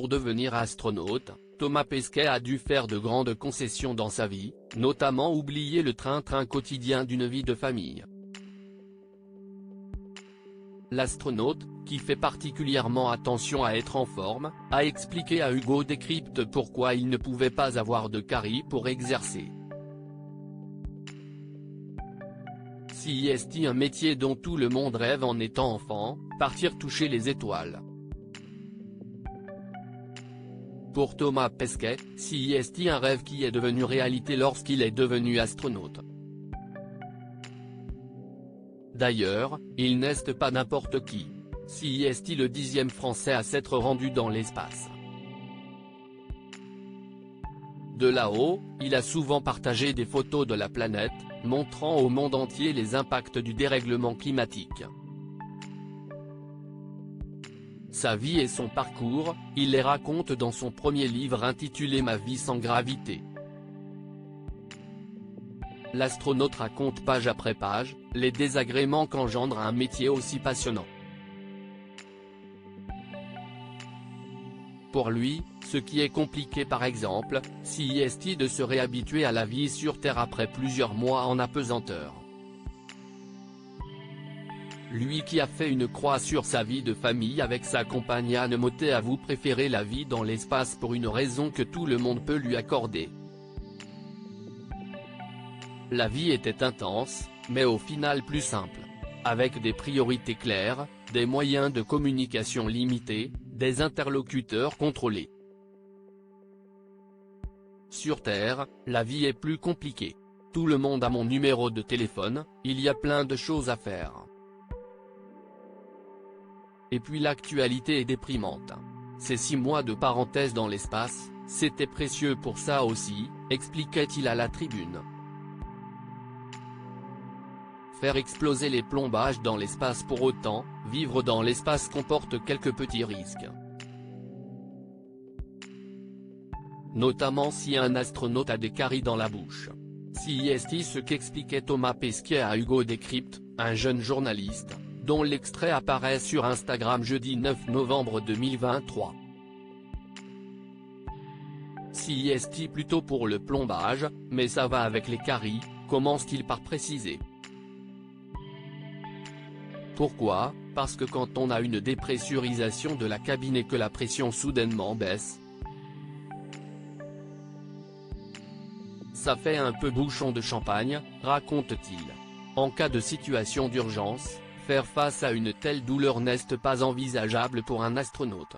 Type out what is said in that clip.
pour devenir astronaute, Thomas Pesquet a dû faire de grandes concessions dans sa vie, notamment oublier le train-train quotidien d'une vie de famille. L'astronaute, qui fait particulièrement attention à être en forme, a expliqué à Hugo Décrypte pourquoi il ne pouvait pas avoir de carie pour exercer. Si est un métier dont tout le monde rêve en étant enfant, partir toucher les étoiles. Pour Thomas Pesquet, si est un rêve qui est devenu réalité lorsqu'il est devenu astronaute. D'ailleurs, il n'est pas n'importe qui. Si est le 10e Français à s'être rendu dans l'espace. De là-haut, il a souvent partagé des photos de la planète, montrant au monde entier les impacts du dérèglement climatique. Sa vie et son parcours, il les raconte dans son premier livre intitulé Ma vie sans gravité. L'astronaute raconte page après page, les désagréments qu'engendre un métier aussi passionnant. Pour lui, ce qui est compliqué par exemple, si est de se réhabituer à la vie sur Terre après plusieurs mois en apesanteur. Lui qui a fait une croix sur sa vie de famille avec sa compagne Anne Mottet avoue préférer la vie dans l'espace pour une raison que tout le monde peut lui accorder. La vie était intense, mais au final plus simple. Avec des priorités claires, des moyens de communication limités, des interlocuteurs contrôlés. Sur Terre, la vie est plus compliquée. Tout le monde a mon numéro de téléphone, il y a plein de choses à faire. Et puis l'actualité est déprimante. Ces 6 mois de parenthèse dans l'espace, c'était précieux pour ça aussi, expliquait-il à la Tribune. Faire exploser les plombages dans l'espace pour autant, vivre dans l'espace comporte quelques petits risques. Notamment si un astronaute a des caries dans la bouche. Si est ce qu'expliquait Thomas Pesquet à Hugo Décrypte, un jeune journaliste, dont l'extrait apparaît sur Instagram jeudi 9 novembre 2023. Si est plutôt pour le plombage, mais ça va avec les caries, commence-t-il par préciser. Pourquoi? Parce que quand on a une dépressurisation de la cabine et que la pression soudainement baisse, ça fait un peu bouchon de champagne, raconte-t-il. En cas de situation d'urgence, faire face à une telle douleur n'est pas envisageable pour un astronaute.